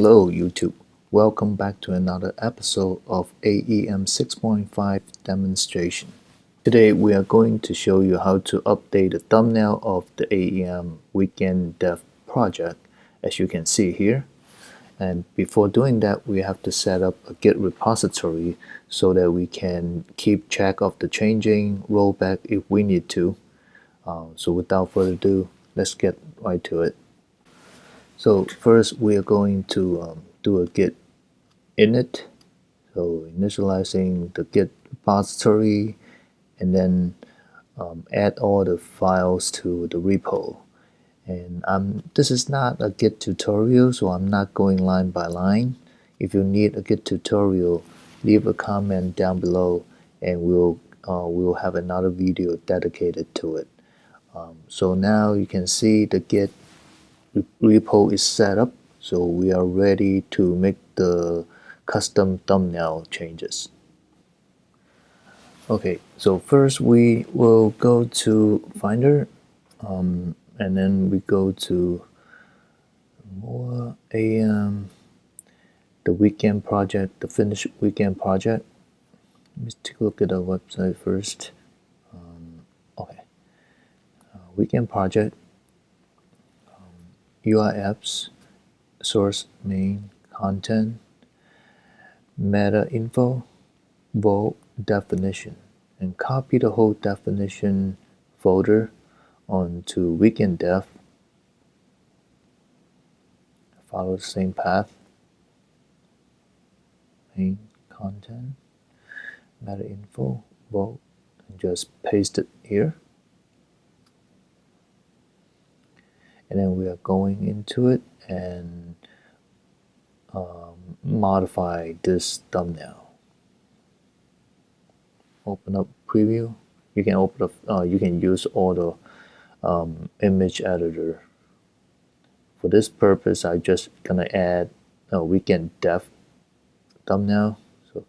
Hello YouTube, welcome back to another episode of AEM 6.5 demonstration. Today we are going to show you how to update the thumbnail of the AEM weekend dev project, as you can see here. And before doing that, we have to set up a Git repository so that we can keep track of the changing rollback if we need to. So without further ado, let's get right to it. So first we are going to do a git init, so initializing the Git repository, and then add all the files to the repo. And this is not a Git tutorial, so I'm not going line by line. If you need a Git tutorial, leave a comment down below and we'll have another video dedicated to it. So now you can see the Git repo is set up, so we are ready to make the custom thumbnail changes. Okay, so first we will go to Finder, and then we go to more AEM, the weekend project, the finished weekend project. Let's take a look at the website first. Okay, weekend project. UI apps, source main content, meta info, vault definition, and copy the whole definition folder onto weekend dev. Follow the same path. Main content, meta info, vault, and just paste it here. And then we are going into it and modify this thumbnail. Open up preview. You can open up. You can use all the image editor. For this purpose, I just gonna add a weekend dev thumbnail. So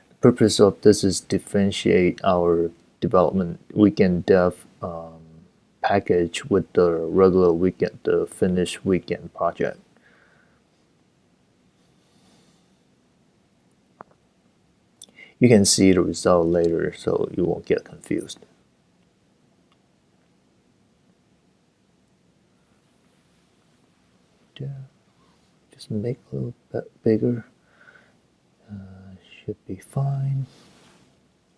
the purpose of this is differentiate our development weekend dev package with the regular weekend, the finished weekend project. You can see the result later, so you won't get confused. Yeah, just make a little bit bigger. Should be fine.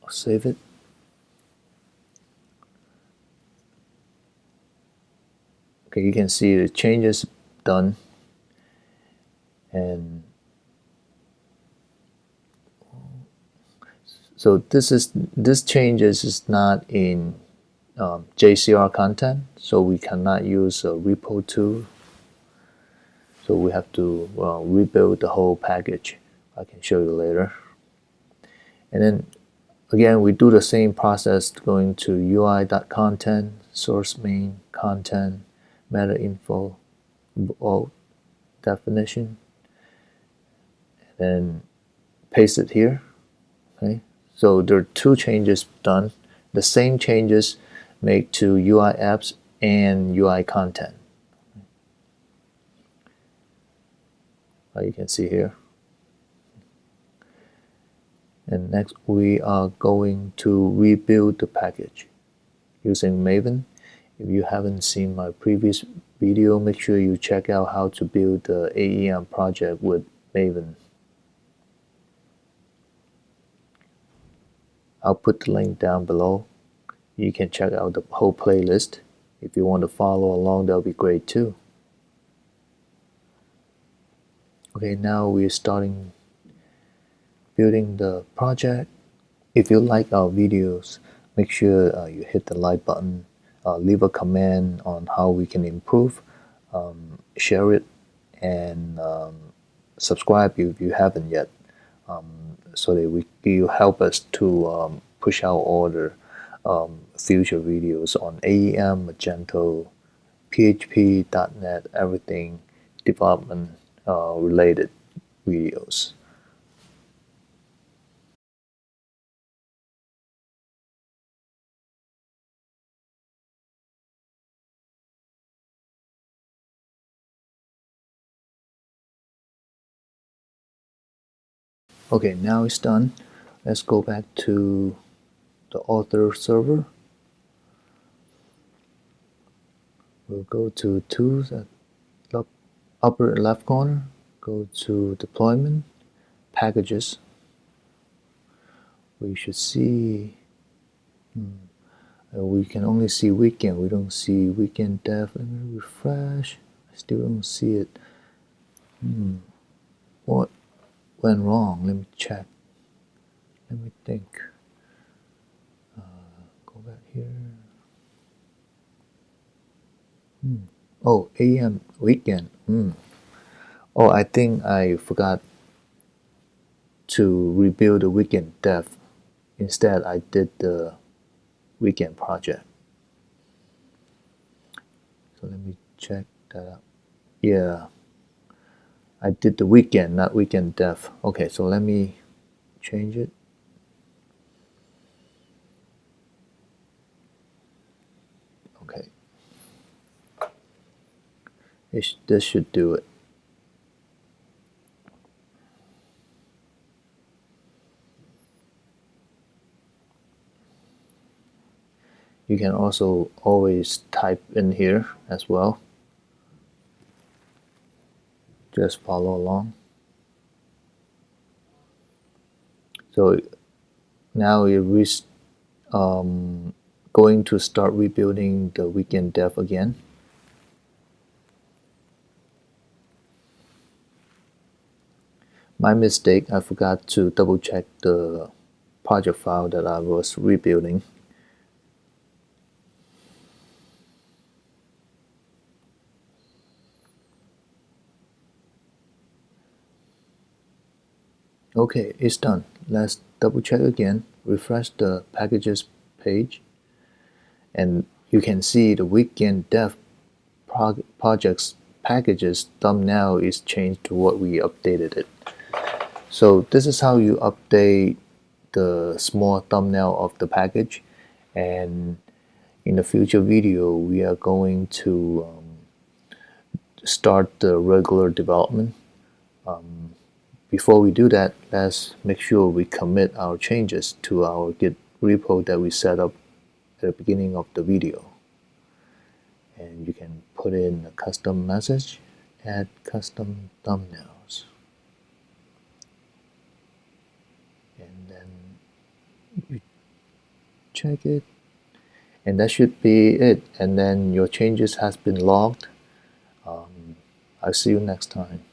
I'll save it. Okay, you can see the changes done, and so this changes is not in JCR content, so we cannot use a repo tool. So we have to rebuild the whole package. I can show you later. And then again, we do the same process, going to UI.content, source main content, meta info, vault definition, and then paste it here. Okay, so there are two changes done. The same changes made to UI apps and UI content. You can see here. And next we are going to rebuild the package using Maven. If you haven't seen my previous video, make sure you check out how to build the AEM project with Maven. I'll put the link down below. You can check out the whole playlist. If you want to follow along, that'll be great too. Okay, now we're starting building the project. If you like our videos, make sure you hit the like button, leave a comment on how we can improve, share it, and subscribe if you haven't yet, so that you help us to push out all the future videos on AEM, Magento, PHP, .NET, everything development related videos. Okay, now it's done. Let's go back to the author server. We'll go to Tools at the upper left corner, go to Deployment, Packages. We should see, we can only see weekend. We don't see weekend dev. Let me refresh. I still don't see it. What went wrong? Let me check. Let me think. Go back here. Oh, AEM weekend. Oh, I think I forgot to rebuild the weekend dev. Instead, I did the weekend project. So let me check that out. Yeah, I did the weekend, not weekend dev. Okay, so let me change it. Okay, this should do it. You can also always type in here as well. Just follow along. So now we're going to start rebuilding the weekend dev again. My mistake, I forgot to double check the project file that I was rebuilding. Okay, it's done. Let's double check again, refresh the packages page, and you can see the weekend dev projects packages thumbnail is changed to what we updated it. So this is how you update the small thumbnail of the package, and in the future video we are going to start the regular development. Before we do that, let's make sure we commit our changes to our Git repo that we set up at the beginning of the video. And you can put in a custom message, add custom thumbnails. And then you check it, and that should be it. And then your changes has been logged. I'll see you next time.